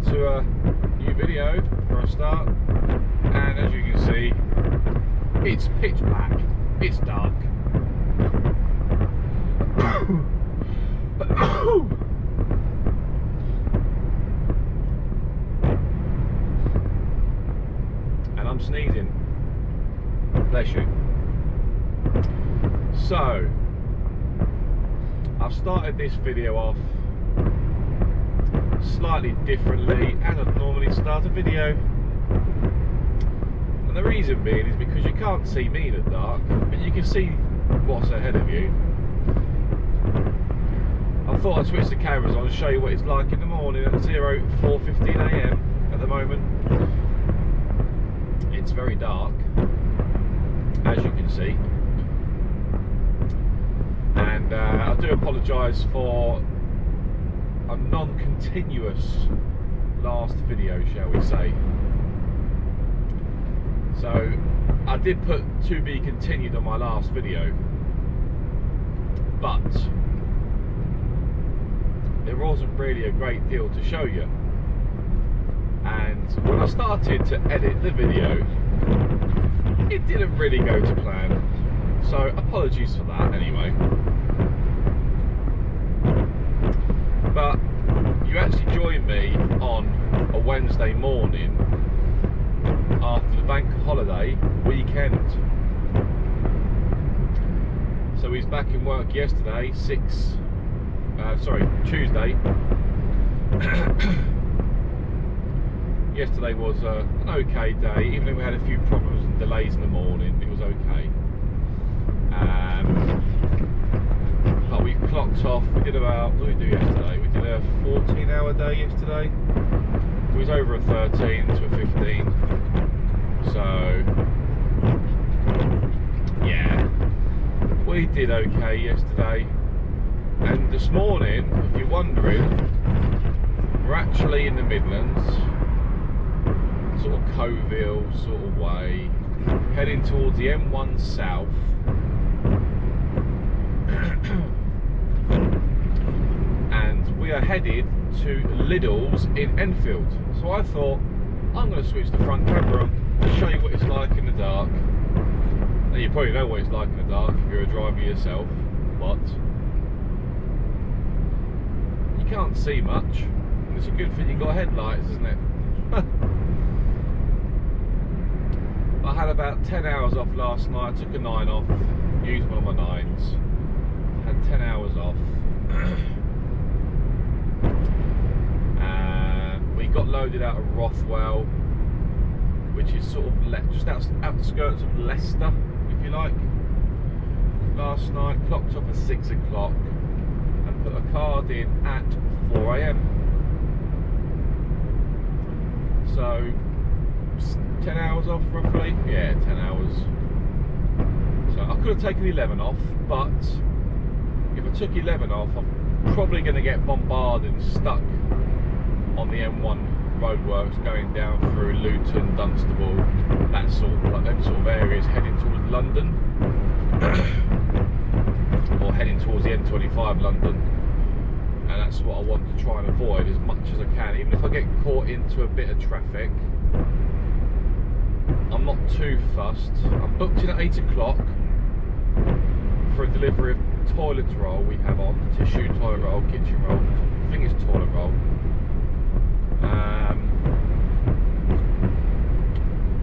to a new video for a start, and as you can see, it's pitch black, it's dark. And I'm sneezing, bless you. So I've started this video off slightly differently as I'd normally start a video, and the reason being is because you can't see me in the dark, but you can see what's ahead of you. I thought I'd switch the cameras on and show you what it's like in the morning at 4:15 AM at the moment. It's very dark, as you can see, and I do apologise for a non-continuous last video, shall we say. So I did put to be continued on my last video, but there wasn't really a great deal to show you, and when I started to edit the video, it didn't really go to plan, so apologies for that anyway. But you actually joined me on a Wednesday morning after the bank holiday weekend. So he's back in work yesterday, Tuesday. Yesterday was an okay day, even though we had a few problems and delays in the morning, it was okay. But we clocked off, we did about, what did we do yesterday? We did a 14-hour day yesterday. It was over a 13 to a 15. So, yeah, we did okay yesterday. And this morning, if you're wondering, we're actually in the Midlands, sort of Coville sort of way, heading towards the M1 South. And we are headed to Lidl's in Enfield. So I thought, I'm going to switch the front camera on and show you what it's like in the dark. Now you probably know what it's like in the dark if you're a driver yourself, but you can't see much, and it's a good thing you got headlights, isn't it? I had about 10 hours off last night, took a 9 off, used one of my 9s, had 10 hours off. We got loaded out of Rothwell, which is sort of just outskirts of Leicester, if you like. Last night, clocked off at 6 o'clock and put a card in at 4 AM. So 10 hours off roughly? Yeah, 10 hours. So I could have taken 11 off, but if I took 11 off, I'm probably going to get bombarded and stuck on the M1 roadworks going down through Luton, Dunstable, them sort of areas, heading towards London, or heading towards the M25 London. And that's what I want to try and avoid as much as I can. Even if I get caught into a bit of traffic, I'm not too fussed. I'm booked in at 8 o'clock for a delivery of toilet roll we have on, tissue, toilet roll, kitchen roll. I think it's toilet roll.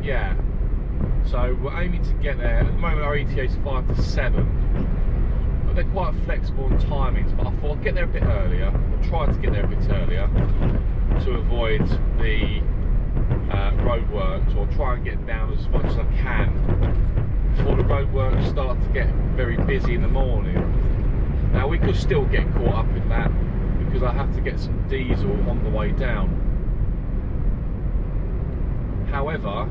Yeah, so we're aiming to get there. At the moment our ETA is 5 to 7, but they're quite flexible on timings, but I thought I'd get there a bit earlier, or try to get there a bit earlier to avoid the roadworks, or try and get down as much as I can before the roadworks start to get very busy in the morning. Now we could still get caught up in that because I have to get some diesel on the way down. However,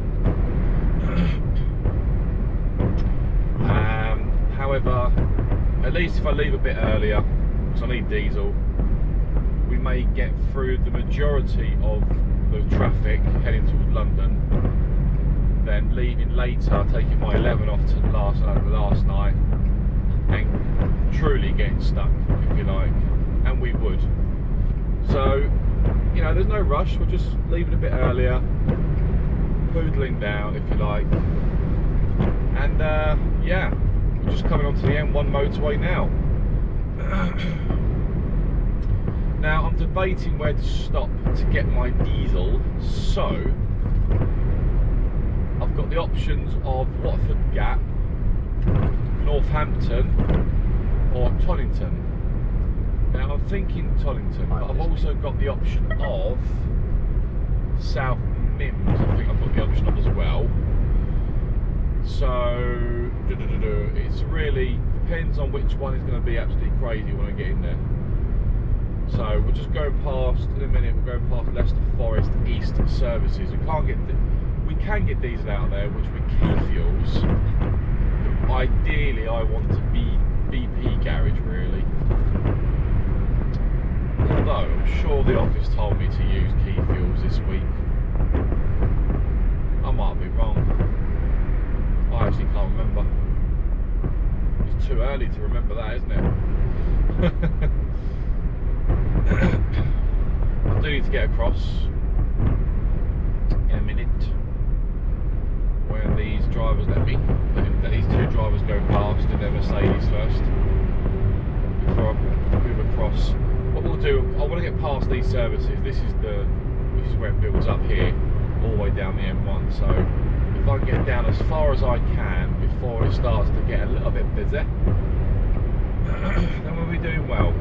at least if I leave a bit earlier, because I need diesel, we may get through the majority of the traffic heading towards London, then leaving later, taking my 11 off to last night, and truly getting stuck, if you like, and we would. So you know, there's no rush. We're just leaving a bit earlier, poodling down, if you like. And yeah, we're just coming onto the M1 motorway now. Now I'm debating where to stop to get my diesel, so I've got the options of Watford Gap, Northampton or Toddington. Now I'm thinking Toddington, but I've also got the option of South Mims. I think I've got the option of as well. So it's really depends on which one is going to be absolutely crazy when I get in there. So we're just going past, in a minute, we're going past Leicester Forest East services. We can get diesel out of there, which with key fuels. Ideally, I want to be BP garage, really. Although I'm sure the office told me to use key fuels this week. I might be wrong. I actually can't remember. It's too early to remember that, isn't it? I do need to get across in a minute when these drivers let me. Let these two drivers go past in their Mercedes first before I move across. What we'll do, I want to get past these services. This is where it builds up here, all the way down the M1. So if I can get down as far as I can before it starts to get a little bit busy, then we'll be doing well.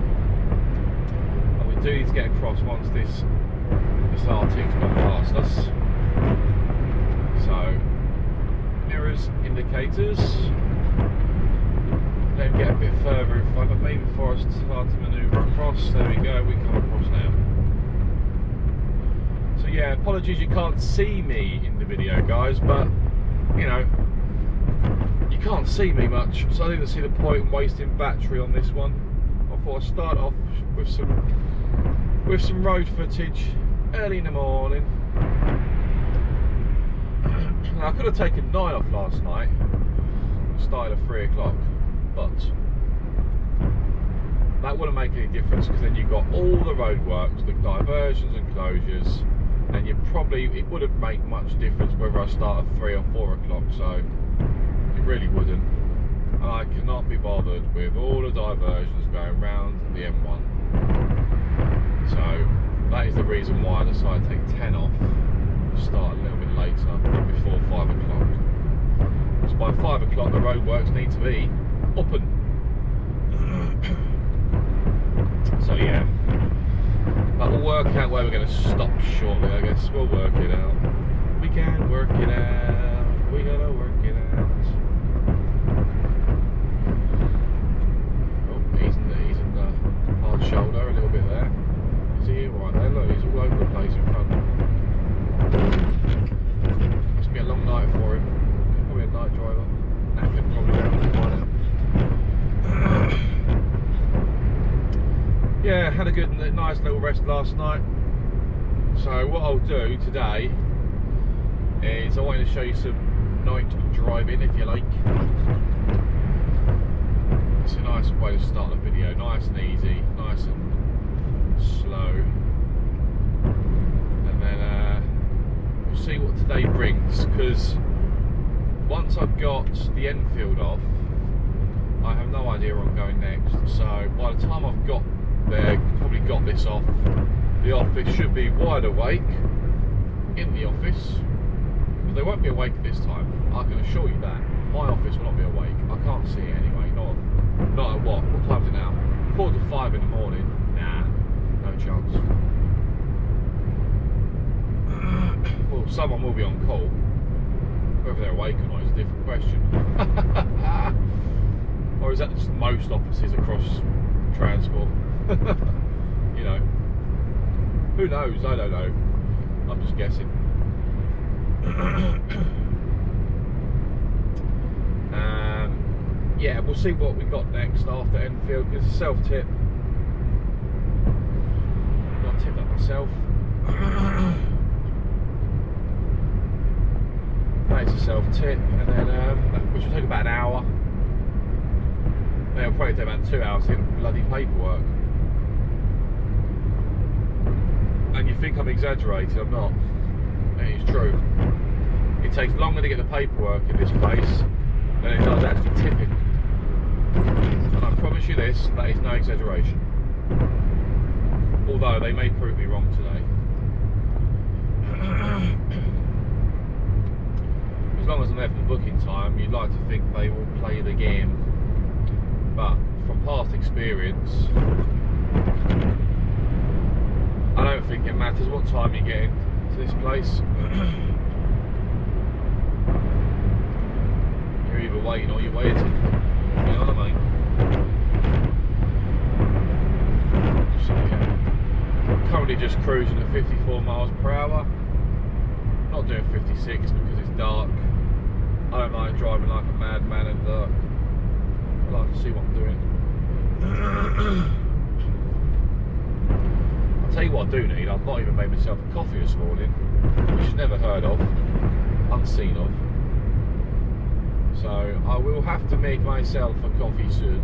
And we do need to get across once this Arctic's gone past us. So mirrors, indicators. Then get a bit further in front of me before I start to manoeuvre across. There we go, we come across now. So yeah, apologies you can't see me in the video, guys, but you know, you can't see me much, so I didn't see the point in wasting battery on this one. I thought I'd start off with some road footage early in the morning. Now, I could have taken 9 off last night, started at 3 o'clock, but that wouldn't make any difference because then you've got all the roadworks, the diversions and closures, and it wouldn't make much difference whether I start at 3 or 4 o'clock, so it really wouldn't. And I cannot be bothered with all the diversions going round the M1. So that is the reason why I decided to take 10 off, start a little bit later, before 5 o'clock. Because by 5 o'clock the roadworks need to be open. So yeah, but we'll work out where we're going to stop shortly, I guess. We'll work it out. We can work it out. We gotta work it out. Oh, he's in the hard shoulder a little bit there. Is he right there? Look, he's all over the place in front. Must be a long night for him. Probably a night driver. Knackered probably. Yeah, had a nice little rest last night. So what I'll do today is I want to show you some night driving, if you like. It's a nice way to start the video, nice and easy, nice and slow. And then we'll see what today brings, because once I've got the Enfield off, I have no idea where I'm going next. So by the time I've got there, probably got this off, the office should be wide awake in the office. But they won't be awake this time, I can assure you that. My office will not be awake. I can't see it anyway, not at what time is it now? 4:45 in the morning. Nah, no chance. Well, someone will be on call. Whether they're awake or not is a different question. Or is that just most offices across transport? You know, who knows? I don't know. I'm just guessing. Yeah, we'll see what we got next after Enfield, because it's a self-tip. Got to tip that myself. That is a self-tip, and then which will take about an hour. It'll probably take about 2 hours to get bloody paperwork. And you think I'm exaggerating, I'm not. It is true. It takes longer to get the paperwork in this place than it does actually tipping. And I promise you this, that is no exaggeration. Although they may prove me wrong today. As long as I'm there for the booking time, you'd like to think they will play the game. But from past experience, I don't think it matters what time you get into this place. You're either waiting or you're waiting. You know what I mean? So yeah, currently just cruising at 54 miles per hour. Not doing 56 because it's dark. I don't like driving like a madman in the dark. I like to see what I'm doing. I'll tell you what I do need. I've not even made myself a coffee this morning, which is never heard of, unseen of. So I will have to make myself a coffee soon.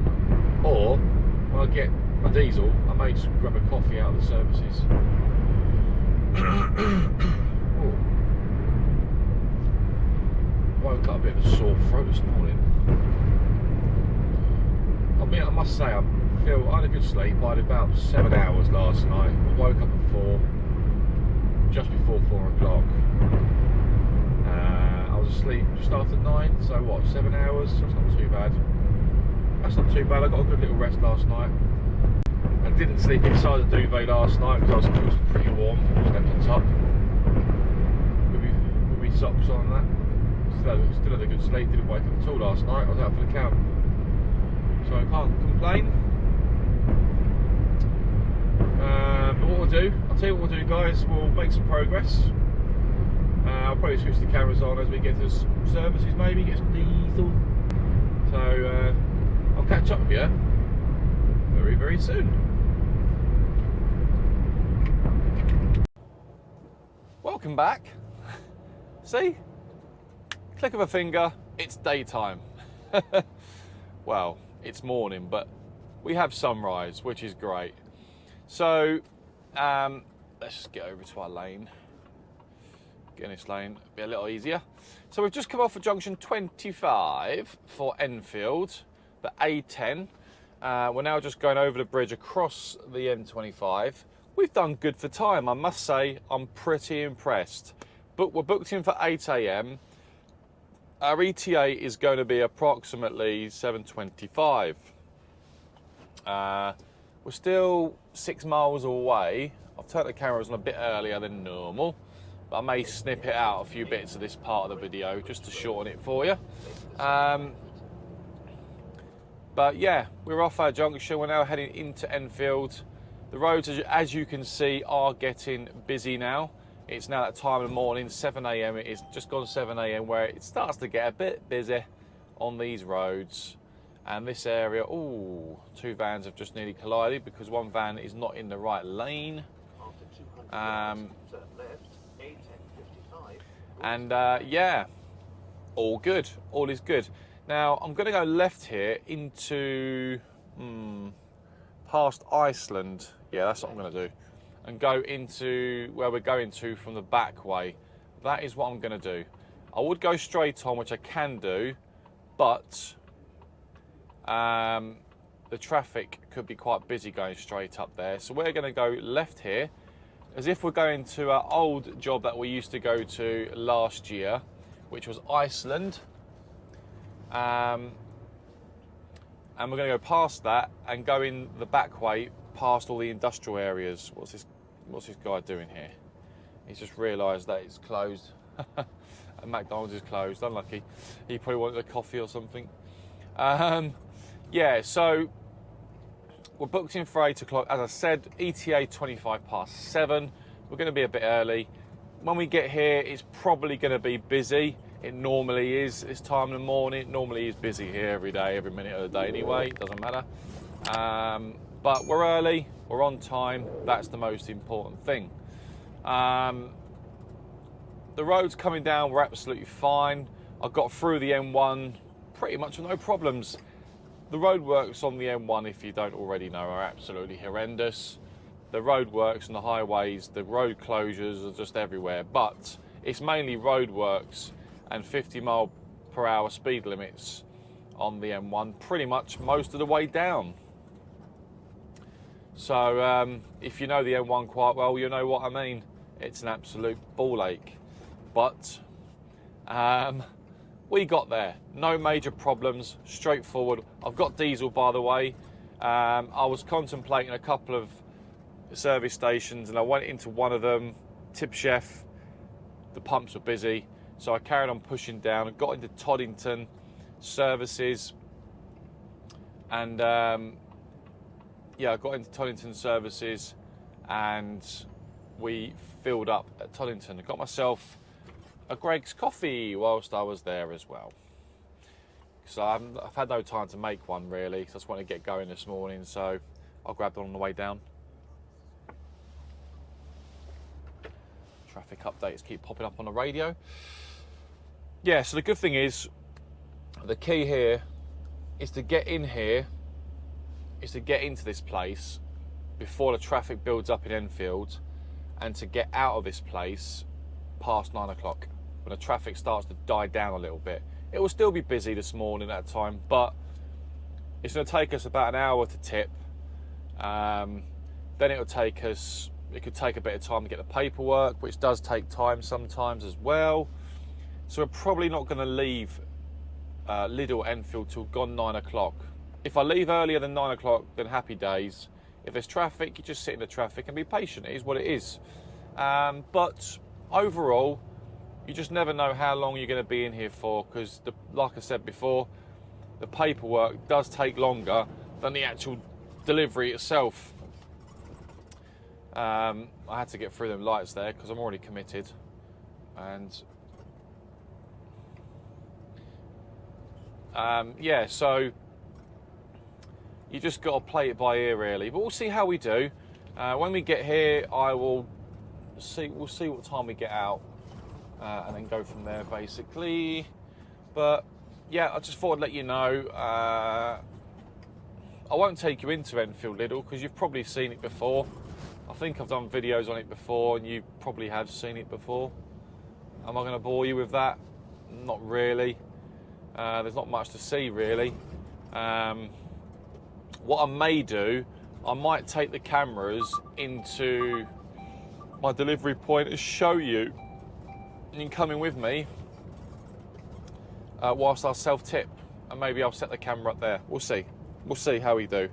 Or when I get my diesel, I may just grab a coffee out of the services. Woke up a bit of a sore throat this morning. I mean, I must say, I had a good sleep. I had about 7 hours last night. I woke up at 4, just before 4 o'clock. I was asleep just after 9, so what, 7 hours? That's not too bad. That's not too bad. I got a good little rest last night. I didn't sleep inside the duvet last night because it was pretty warm. I slept on top with my socks on and that. Still had a good sleep, didn't wake up at all last night. I was out for the count, so I can't complain. But what we'll do, I'll tell you what we'll do, guys. We'll make some progress. I'll probably switch the cameras on as we get to services, maybe get some diesel. So I'll catch up with you very, very soon. Welcome back. See? Click of a finger, it's daytime. Well, it's morning, but we have sunrise, which is great. So, let's just get over to our lane. Get in this lane, be a little easier. So we've just come off of junction 25 for Enfield, the A10. We're now just going over the bridge across the M25. We've done good for time, I must say. I'm pretty impressed. But we're booked in for 8 AM. Our ETA is going to be approximately 7:25. We're still 6 miles away. I've turned the cameras on a bit earlier than normal, but I may snip it out a few bits of this part of the video just to shorten it for you. But yeah, we're off our junction. We're now heading into Enfield. The roads, as you can see, are getting busy now. It's now that time of the morning, 7 AM. It is just gone 7 AM, where it starts to get a bit busy on these roads. And this area, ooh, 2 vans have just nearly collided because one van is not in the right lane. Yeah, all good, all is good. Now, I'm going to go left here into, past Iceland. Yeah, that's what I'm going to do. And go into where we're going to from the back way. That is what I'm going to do. I would go straight on, which I can do, but the traffic could be quite busy going straight up there. So we're going to go left here, as if we're going to our old job that we used to go to last year, which was Iceland. And we're going to go past that and go in the back way, past all the industrial areas. What's this guy doing here? He's just realised that it's closed. And McDonald's is closed. Unlucky. He probably wanted a coffee or something. Yeah, so we're booked in for 8 o'clock. As I said, ETA 25 past 7. We're going to be a bit early. When we get here, it's probably going to be busy. It normally is this time in the morning. It normally is busy here every day, every minute of the day anyway. It doesn't matter. But we're early. We're on time. That's the most important thing. The roads coming down were absolutely fine. I got through the M1 pretty much with no problems. The roadworks on the M1, if you don't already know, are absolutely horrendous. the roadworks and the highways, the road closures are just everywhere. But it's mainly roadworks and 50-mile-per-hour speed limits on the M1 pretty much most of the way down. So if you know the M1 quite well, you know what I mean. It's an absolute ball ache. But we got there. No major problems, straightforward. I've got diesel, by the way. I was contemplating a couple of service stations and I went into one of them, Tip Chef. The pumps were busy, so I carried on pushing down and got into Toddington services. And yeah, I got into Toddington services and we filled up at Toddington. I got myself a Greg's coffee whilst I was there as well. So I've had no time to make one really, so I just wanted to get going this morning, so I grabbed one on the way down. Traffic updates keep popping up on the radio. Yeah, so the good thing is, the key here is to get in here, is to get into this place before the traffic builds up in Enfield, and to get out of this place past 9 o'clock when the traffic starts to die down a little bit. It will still be busy this morning at that time, but it's going to take us about an hour to tip. Then it'll take us, it could take a bit of time to get the paperwork, which does take time sometimes as well. So we're probably not going to leave Lidl Enfield till gone 9 o'clock. If I leave earlier than 9 o'clock, then happy days. If there's traffic, you just sit in the traffic and be patient. It is what it is. But overall, you just never know how long you're going to be in here for, because, like I said before, the paperwork does take longer than the actual delivery itself. I had to get through them lights there because I'm already committed. And yeah, so you just got to play it by ear really. But we'll see how we do. When we get here, we'll see what time we get out. And then go from there basically. But yeah, I just thought I'd let you know. I won't take you into Enfield Lidl because you've probably seen it before. I think I've done videos on it before and you probably have seen it before. Am I going to bore you with that? Not really. There's not much to see really. What I may do, I might take the cameras into my delivery point and show you. You can come in with me whilst I'll self-tip, and maybe I'll set the camera up there. We'll see. We'll see how we do.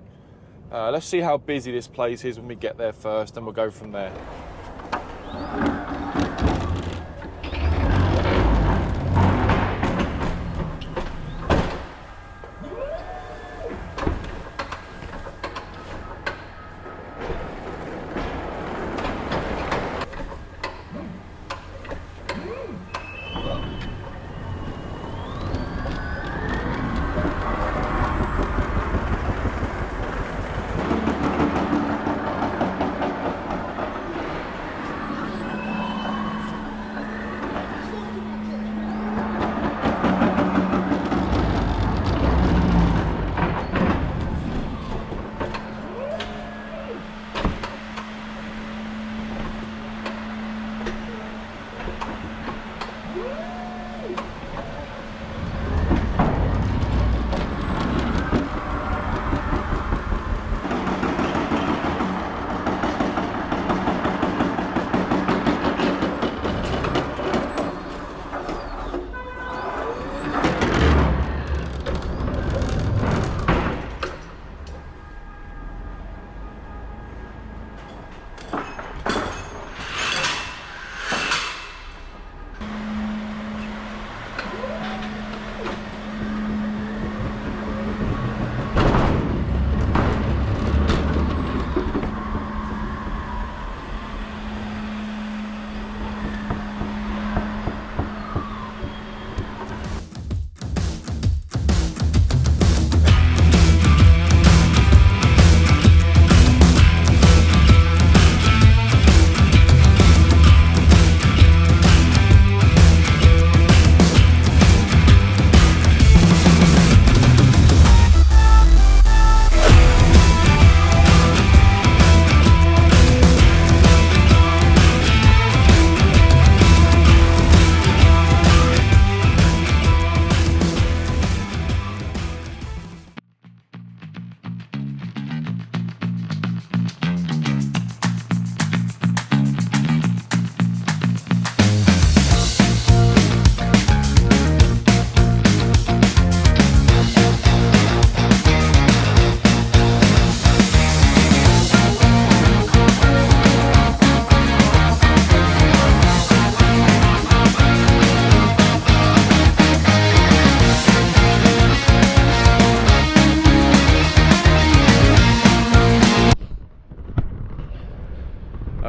Let's see how busy this place is when we get there first, and we'll go from there.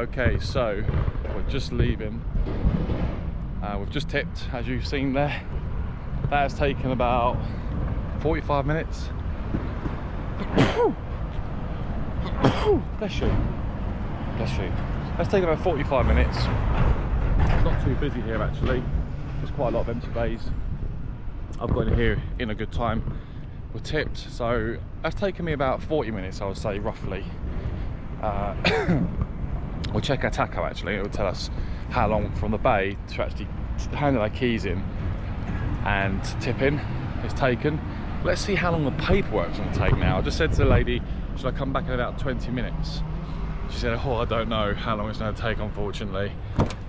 Okay, so we're just leaving. We've just tipped, as you've seen there. That has taken about 45 minutes. Bless you. Bless you. That's taken about 45 minutes. It's not too busy here actually. There's quite a lot of empty bays. I've got in here in a good time. We're tipped, so that's taken me about 40 minutes, I would say, roughly. We'll check our taco actually. It will tell us how long from the bay to actually handing our keys in and tip in is taken. Let's see how long the paperwork's going to take now. I just said to the lady, should I come back in about 20 minutes? She said, oh, I don't know how long it's going to take, unfortunately.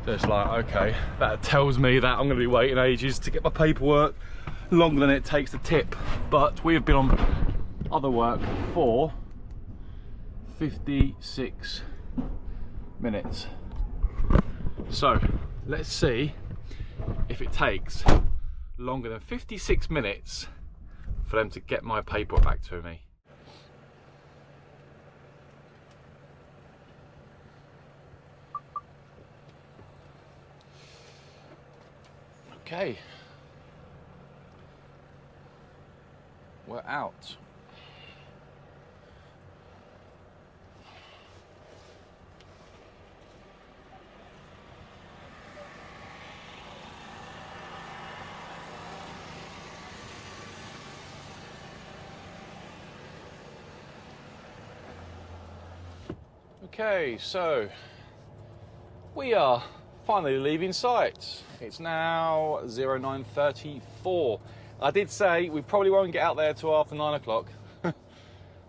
So it's like, okay, that tells me that I'm going to be waiting ages to get my paperwork, longer than it takes to tip. But we have been on other work for 56 minutes. So let's see if it takes longer than 56 minutes for them to get my paperwork back to me. Okay, we're out. Okay, so we are finally leaving site. It's now 09:34. I did say we probably won't get out there till after 9 o'clock.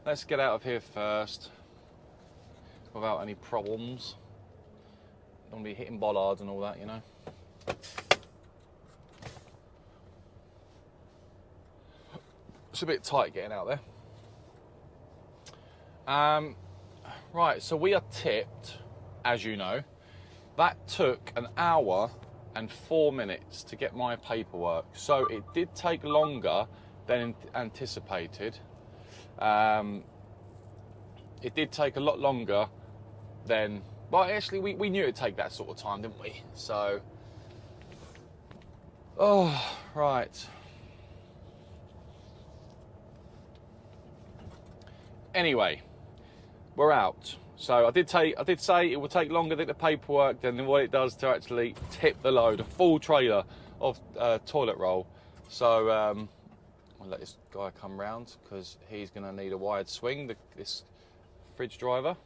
Let's get out of here first without any problems. Don't want to be hitting bollards and all that, you know. It's a bit tight getting out there. Right, so we are tipped, as you know. That took an hour and 4 minutes to get my paperwork. So it did take longer than anticipated. It did take a lot longer than, well, actually we knew it'd take that sort of time, didn't we? So, oh, right. Anyway, we're out. So I did say it will take longer to get the paperwork than what it does to actually tip the load, a full trailer of toilet roll. So I'll let this guy come round because he's going to need a wide swing, this fridge driver.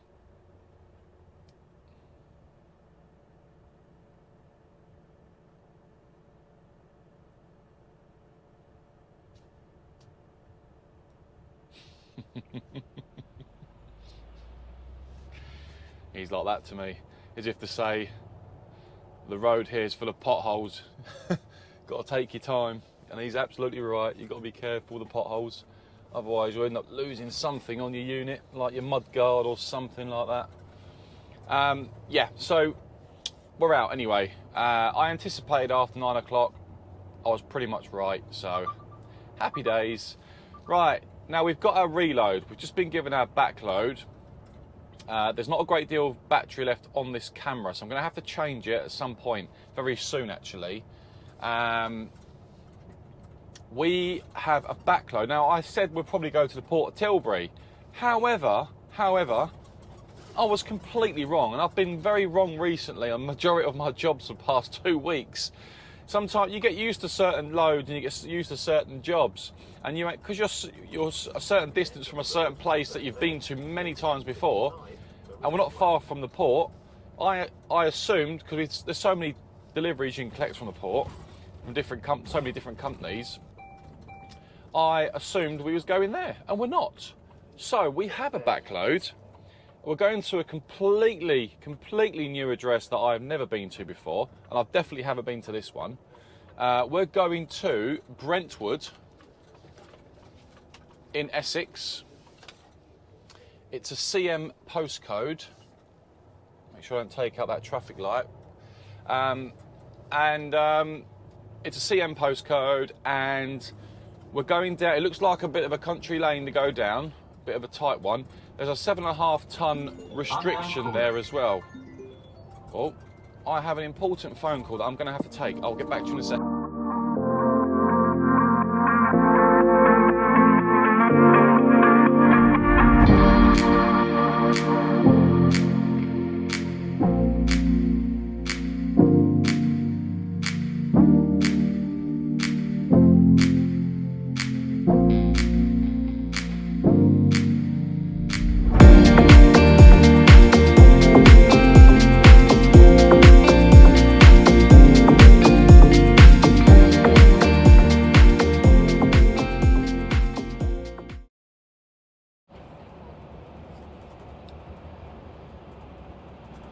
He's like that to me, as if to say, the road here is full of potholes. Got to take your time, and he's absolutely right. You've got to be careful with the potholes, otherwise you'll end up losing something on your unit, like your mud guard or something like that. Yeah, so we're out anyway. I anticipated after 9 o'clock. I was pretty much right, so happy days. Right, now we've got our reload. We've just been given our backload. There's not a great deal of battery left on this camera, so I'm going to have to change it at some point, very soon actually. We have a backload. Now, I said we'll probably go to the Port of Tilbury. However, I was completely wrong, and I've been very wrong recently on the majority of my jobs for the past 2 weeks. Sometimes you get used to certain loads and you get used to certain jobs, and because you're a certain distance from a certain place that you've been to many times before, and we're not far from the port. I assumed, because there's so many deliveries you can collect from the port from so many different companies, I assumed we was going there, and we're not. So we have a backload. We're going to a completely new address that I've never been to before, and I definitely haven't been to this one. We're going to Brentwood in Essex. It's a CM postcode. Make sure I don't take out that traffic light. It's a CM postcode, and we're going down. It looks like a bit of a country lane to go down, a bit of a tight one. There's a 7.5 ton restriction there as well. Oh, I have an important phone call that I'm going to have to take. I'll get back to you in a second.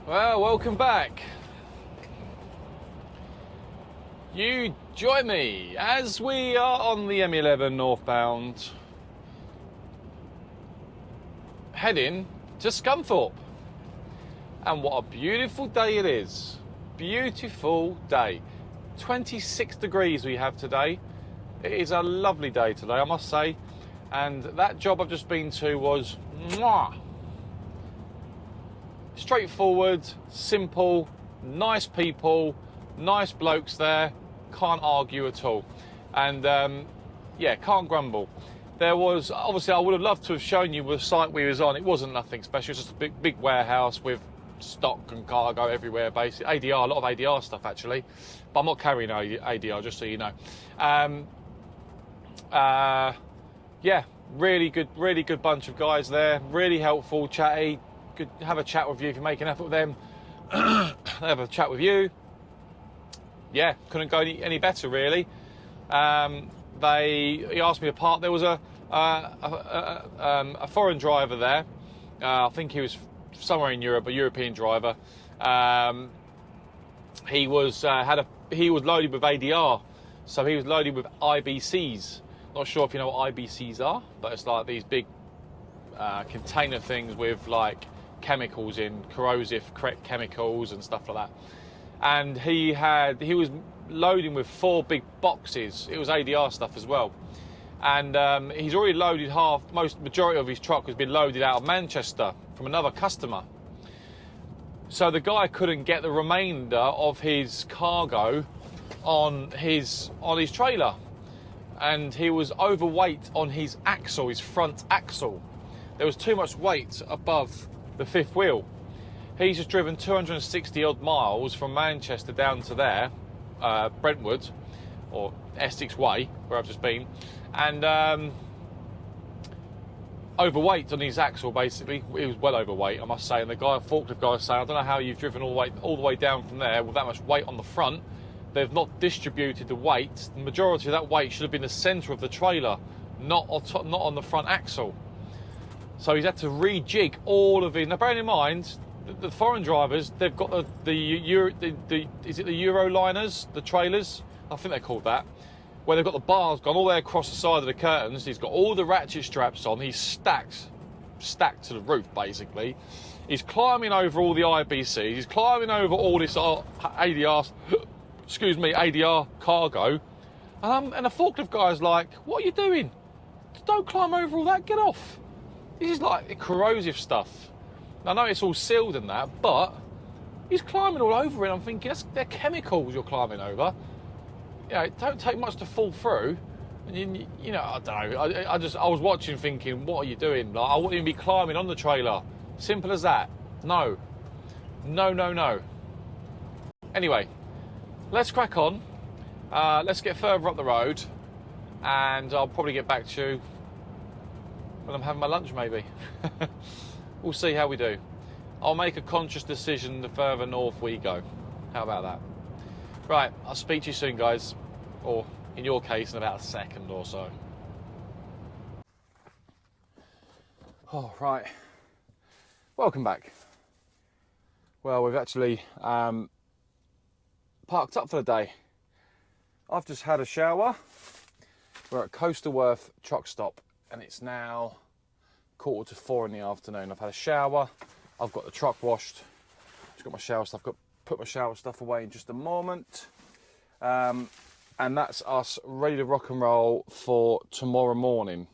Well, welcome back. You join me as we are on the M11 northbound, heading to Scunthorpe. And what a beautiful day it is. Beautiful day. 26 degrees we have today. It is a lovely day today, I must say. And that job I've just been to was mwah. Straightforward, simple, nice people, nice blokes there. Can't argue at all. And yeah, can't grumble. There was, obviously I would have loved to have shown you the site we was on. It wasn't nothing special, it was just a big warehouse with stock and cargo everywhere basically. ADR, a lot of ADR stuff actually. But I'm not carrying ADR, just so you know. Yeah, really good bunch of guys there. Really helpful, chatty. Could have a chat with you if you make an effort with them. They have a chat with you. Yeah, couldn't go any better really. He asked me to park. There was a foreign driver there. I think he was somewhere in Europe, a European driver. He was loaded with ADR, so he was loaded with IBCs. Not sure if you know what IBCs are, but it's like these big container things with like chemicals in, corrosive chemicals and stuff like that. And he was loading with 4 big boxes. It was ADR stuff as well. And he's already loaded majority of his truck has been loaded out of Manchester from another customer. So the guy couldn't get the remainder of his cargo on his trailer. And he was overweight on his axle, his front axle. There was too much weight above the fifth wheel. He's just driven 260 odd miles from Manchester down to there, Brentwood, or Essex Way, where I've just been, and overweight on his axle basically. He was well overweight, I must say, and the forklift guy was saying, I don't know how you've driven all the way down from there with that much weight on the front. They've not distributed the weight. The majority of that weight should have been the centre of the trailer, not on the front axle. So he's had to rejig all of it. Now, bearing in mind, the foreign drivers, they've got is it the Euroliners, the trailers? I think they're called that. Where they've got the bars gone all the way across the side of the curtains. He's got all the ratchet straps on. He's stacked to the roof, basically. He's climbing over all the IBCs. He's climbing over all this ADR, ADR cargo. And the forklift guy's like, what are you doing? Don't climb over all that, get off. This is like corrosive stuff. I know it's all sealed and that, but he's climbing all over it. I'm thinking, they're chemicals you're climbing over. You know, it don't take much to fall through. And you know, I don't know. I was watching thinking, what are you doing? Like, I wouldn't even be climbing on the trailer. Simple as that. No. Anyway, let's crack on. Let's get further up the road, and I'll probably get back to you when I'm having my lunch, maybe. We'll see how we do. I'll make a conscious decision the further north we go. How about that? Right, I'll speak to you soon, guys. Or, in your case, in about a second or so. Oh, right. Welcome back. Well, we've actually parked up for the day. I've just had a shower. We're at Coastalworth truck stop, and it's now 3:45 in the afternoon. I've had a shower. I've got the truck washed. Just got my shower stuff. Put my shower stuff away in just a moment. And that's us ready to rock and roll for tomorrow morning.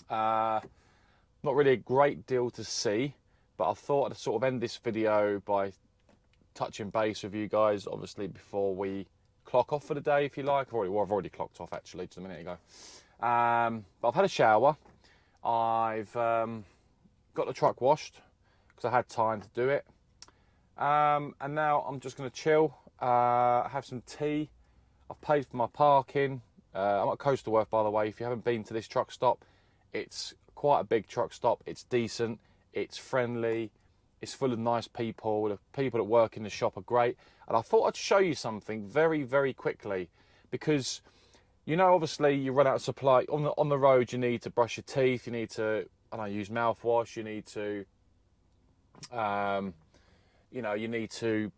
Not really a great deal to see, but I thought I'd sort of end this video by touching base with you guys, obviously, before we clock off for the day, if you like. I've already clocked off, actually, just a minute ago. But I've had a shower. I've got the truck washed because I had time to do it. And now I'm just going to chill, have some tea. I've paid for my parking. I'm at Coastalworth, by the way. If you haven't been to this truck stop, it's quite a big truck stop. It's decent. It's friendly. It's full of nice people. The people that work in the shop are great. And I thought I'd show you something very, very quickly, because, you know, obviously you run out of supply. On the road, you need to brush your teeth. You need to, I don't know, use mouthwash. You need to, you need to,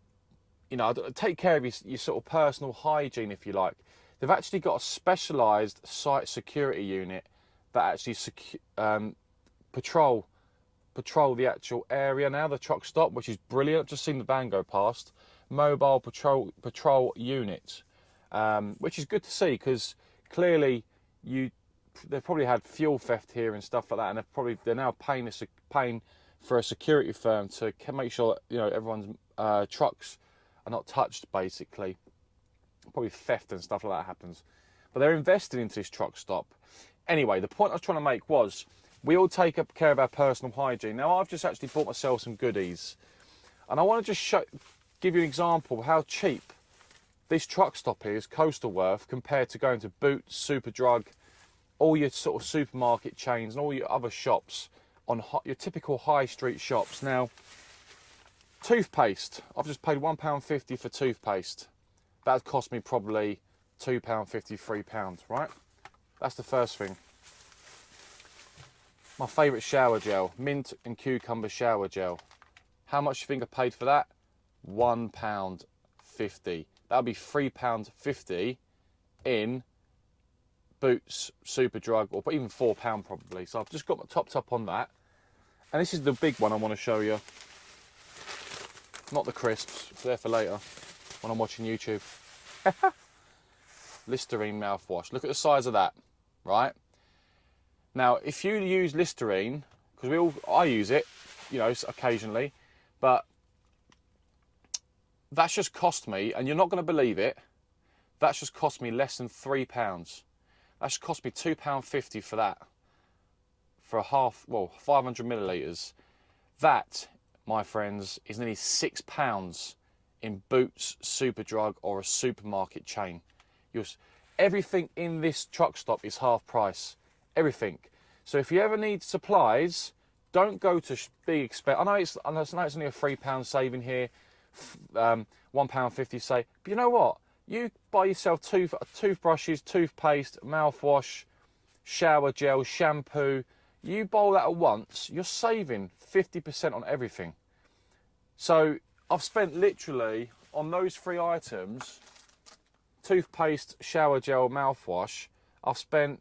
take care of your sort of personal hygiene, if you like. They've actually got a specialised site security unit that actually patrol the actual area now, the truck stop, which is brilliant. I've just seen the van go past. Mobile patrol unit, which is good to see, because clearly they've probably had fuel theft here and stuff like that, and they're now paying for a security firm to make sure that, everyone's trucks are not touched, basically. Probably theft and stuff like that happens, but they're investing into this truck stop. Anyway, the point I was trying to make was, we all take care of our personal hygiene. Now, I've just actually bought myself some goodies, and I want to just give you an example of how cheap this truck stop is, Coastalworth, compared to going to Boots, Superdrug, all your sort of supermarket chains and all your other shops, on your typical high street shops. Now, toothpaste. I've just paid £1.50 for toothpaste. That cost me probably £2.50, £3, right? That's the first thing. My favourite shower gel, mint and cucumber shower gel. How much do you think I paid for that? £1.50. That would be £3.50 in Boots, Superdrug, or even £4 probably. So I've just got my topped up on that. And this is the big one I want to show you. Not the crisps, they're for later, when I'm watching YouTube. Listerine mouthwash. Look at the size of that, right? Now, if you use Listerine, because I use it, occasionally, but that's just cost me, and you're not going to believe it, that's just cost me less than £3. That's just cost me £2.50 for that, for 500 millilitres. That, my friends, is nearly £6 in Boots, Superdrug, or a supermarket chain. Everything in this truck stop is half price. Everything. So if you ever need supplies, don't go to big expense. I know it's only a £3 saving here, £1.50 save. But you know what? You buy yourself toothbrushes, toothpaste, mouthwash, shower gel, shampoo. You buy all that at once, you're saving 50% on everything. So I've spent literally on those 3 items, toothpaste, shower gel, mouthwash, I've spent,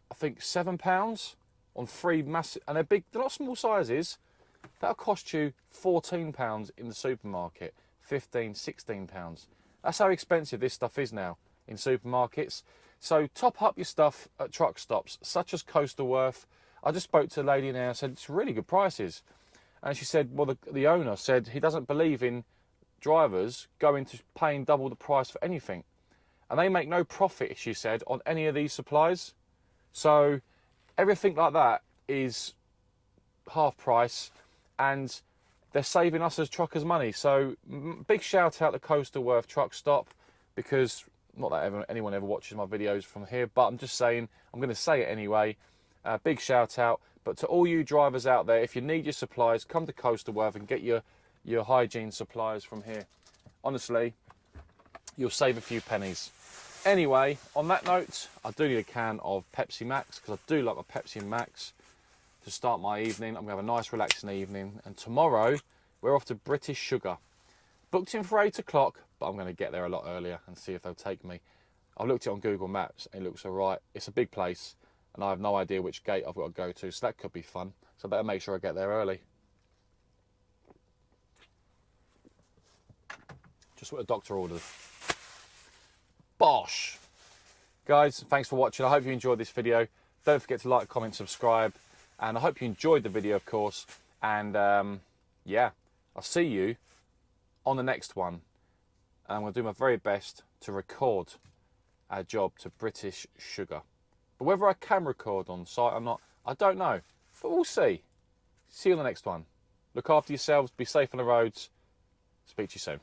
I think, £7 on 3 massive, and they're big, they're not small sizes. That'll cost you £14 in the supermarket, £15, £16. That's how expensive this stuff is now in supermarkets. So top up your stuff at truck stops, such as Coastalworth. I just spoke to a lady now and said it's really good prices. And she said, well, the owner said he doesn't believe in drivers going to paying double the price for anything. And they make no profit, she said, on any of these supplies. So everything like that is half price, and they're saving us as truckers money. So big shout out to Coastalworth truck stop, because not that anyone ever watches my videos from here, but I'm just saying, I'm going to say it anyway. Big shout out. But to all you drivers out there, if you need your supplies, come to Coastalworth and get your hygiene supplies from here. Honestly, you'll save a few pennies. Anyway, on that note, I do need a can of Pepsi Max, because I do like my Pepsi Max to start my evening. I'm going to have a nice relaxing evening. And tomorrow, we're off to British Sugar. Booked in for 8 o'clock, but I'm going to get there a lot earlier and see if they'll take me. I looked it on Google Maps, and it looks all right. It's a big place, and I have no idea which gate I've got to go to, so that could be fun. So I better make sure I get there early. Just what the doctor ordered. Bosh! Guys, thanks for watching. I hope you enjoyed this video. Don't forget to like, comment, subscribe. And I hope you enjoyed the video, of course. And yeah, I'll see you on the next one. And I'm going to do my very best to record our job to British Sugar. But whether I can record on site or not, I don't know. But we'll see. See you on the next one. Look after yourselves, be safe on the roads. Speak to you soon.